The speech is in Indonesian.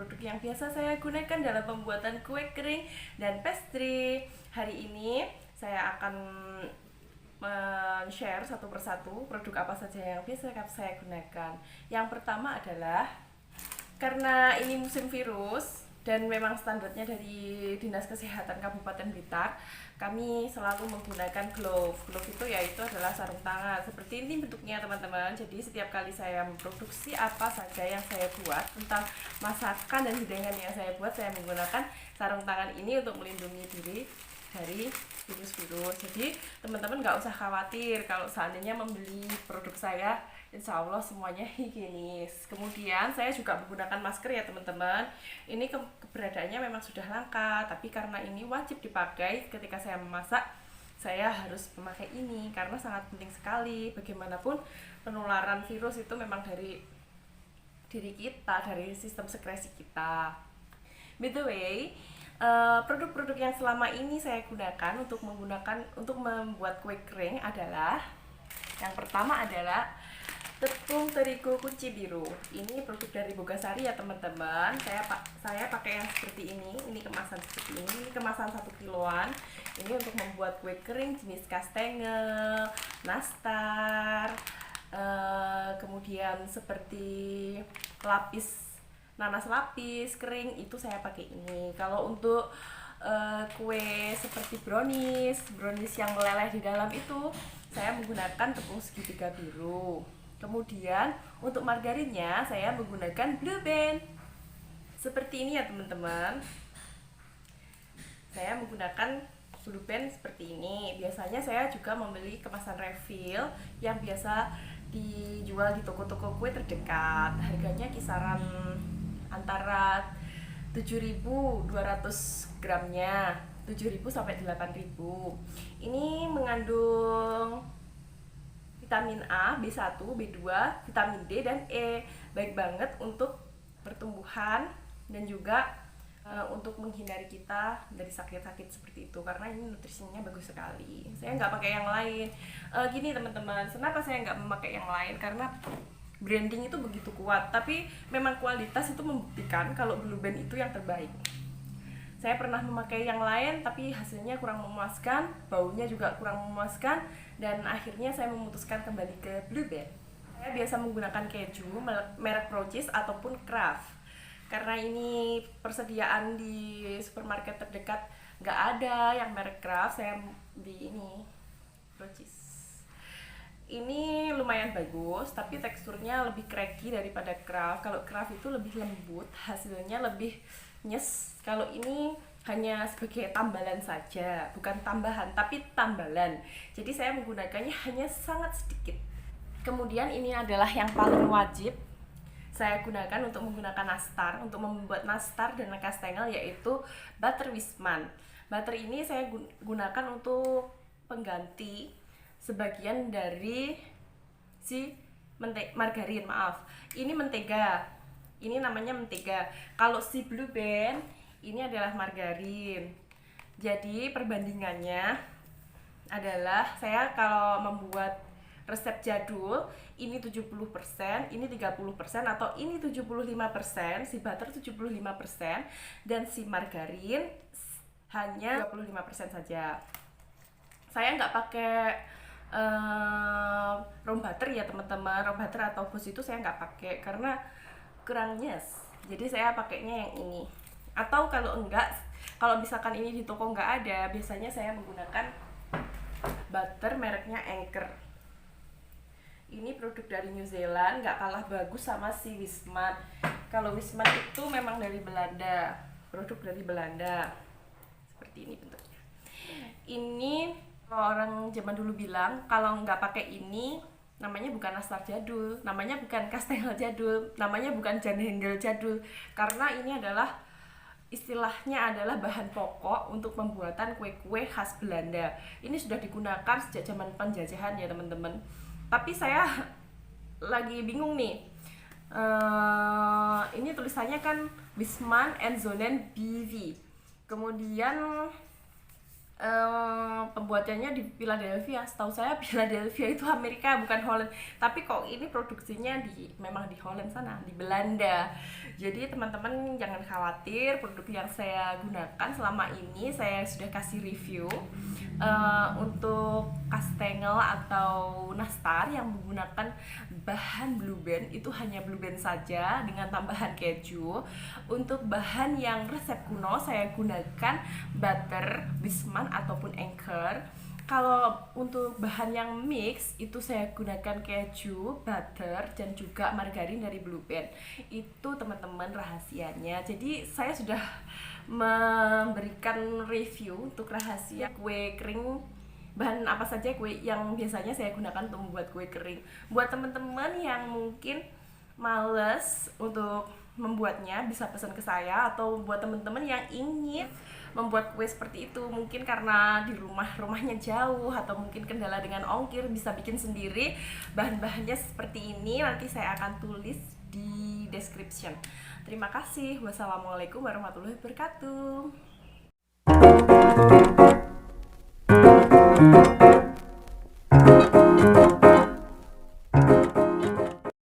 produk yang biasa saya gunakan dalam pembuatan kue kering dan pastry. Hari ini saya akan share satu persatu produk apa saja yang biasa saya gunakan. Yang pertama adalah, karena ini musim virus dan memang standarnya dari Dinas Kesehatan Kabupaten Blitar, kami selalu menggunakan glove. Glove itu yaitu adalah sarung tangan. Seperti ini bentuknya teman-teman. Jadi setiap kali saya memproduksi apa saja yang saya buat tentang masakan dan hidangan yang saya buat, saya menggunakan sarung tangan ini untuk melindungi diri dari virus-virus. Jadi teman-teman nggak usah khawatir kalau seandainya membeli produk saya, insya Allah semuanya higienis. Kemudian saya juga menggunakan masker ya teman-teman. Ini keberadaannya memang sudah langka, tapi karena ini wajib dipakai ketika saya memasak, saya harus memakai ini karena sangat penting sekali. Bagaimanapun penularan virus itu memang dari diri kita, dari sistem sekresi kita. By the way, produk-produk yang selama ini saya gunakan untuk membuat kue kering adalah, yang pertama adalah tepung terigu kunci biru. Ini produk dari Bogasari ya teman-teman. Saya pakai yang seperti ini. Ini kemasan seperti ini. Ini kemasan 1 kiloan. Ini untuk membuat kue kering jenis kastengel, nastar, kemudian seperti nanas lapis kering, itu saya pakai ini. Kalau untuk kue seperti brownies yang meleleh di dalam itu, saya menggunakan tepung segitiga biru. Kemudian untuk margarinnya saya menggunakan Blue Band. Seperti ini ya teman-teman. Saya menggunakan Blue Band seperti ini. Biasanya saya juga membeli kemasan refill yang biasa dijual di toko-toko kue terdekat. Harganya kisaran antara 7.200 gramnya, 7.000 sampai 8.000. Ini mengandung vitamin A, B1, B2, vitamin D dan E. Baik banget untuk pertumbuhan dan juga untuk menghindari kita dari sakit-sakit seperti itu, karena ini nutrisinya bagus sekali. Saya nggak pakai yang lain. Gini teman-teman, kenapa saya nggak memakai yang lain? Karena branding itu begitu kuat, tapi memang kualitas itu membuktikan kalau Blue Band itu yang terbaik. Saya pernah memakai yang lain tapi hasilnya kurang memuaskan, baunya juga kurang memuaskan, dan akhirnya saya memutuskan kembali ke Blue Band. Saya biasa menggunakan keju merek Procis ataupun Kraft. Karena ini persediaan di supermarket terdekat nggak ada yang merek Kraft, saya di ini Procis. Ini lumayan bagus, tapi teksturnya lebih cracky daripada Kraft. Kalau Kraft itu lebih lembut, hasilnya lebih nyes. Kalau ini hanya sebagai tambalan saja, bukan tambahan, tapi tambalan. Jadi saya menggunakannya hanya sangat sedikit. Kemudian ini adalah yang paling wajib saya gunakan untuk menggunakan nastar, untuk membuat nastar dan kastengel, yaitu butter Wisman. Butter ini saya gunakan untuk pengganti sebagian dari si margarin, maaf. Ini mentega. Ini namanya mentega. Kalau si Blue Band ini adalah margarin. Jadi perbandingannya adalah, saya kalau membuat resep jadul ini 70%, ini 30%, atau ini 75%, si butter 75%, dan si margarin hanya 25% saja. Saya nggak pakai room butter ya teman-teman. Room butter atau bus itu saya nggak pakai karena kurang nyes. Jadi saya pakainya yang ini. Atau kalau misalkan ini di toko nggak ada, biasanya saya menggunakan butter mereknya Anchor. Ini produk dari New Zealand, nggak kalah bagus sama si Wisman. Kalau Wisman itu memang dari Belanda, produk dari Belanda. Seperti ini bentuknya. Ini orang zaman dulu bilang kalau nggak pakai ini namanya bukan nastar jadul, namanya bukan kastengel jadul, namanya bukan Jan Hendel jadul, karena ini adalah istilahnya adalah bahan pokok untuk pembuatan kue-kue khas Belanda. Ini sudah digunakan sejak zaman penjajahan ya teman-teman. Tapi saya lagi bingung nih. Ini tulisannya kan Wisman and Zonen BV. Kemudian Pembuatannya di Philadelphia. Setahu saya Philadelphia itu Amerika, bukan Holland. Tapi kok ini produksinya memang di Holland sana, di Belanda. Jadi teman-teman jangan khawatir, produk yang saya gunakan selama ini saya sudah kasih review. Untuk kastengel atau nastar yang menggunakan bahan Blue Band itu hanya Blue Band saja dengan tambahan keju. Untuk bahan yang resep kuno saya gunakan butter, Bisman ataupun Anchor. Kalau untuk bahan yang mix itu saya gunakan keju, butter, dan juga margarin dari Blue Band. Itu teman-teman rahasianya. Jadi saya sudah memberikan review untuk rahasia kue kering, bahan apa saja kue yang biasanya saya gunakan untuk membuat kue kering. Buat teman-teman yang mungkin males untuk membuatnya bisa pesan ke saya, atau buat teman-teman yang ingin membuat kue seperti itu mungkin karena di rumahnya jauh atau mungkin kendala dengan ongkir, bisa bikin sendiri. Bahan-bahannya seperti ini nanti saya akan tulis di description. Terima kasih. Wassalamualaikum warahmatullahi wabarakatuh.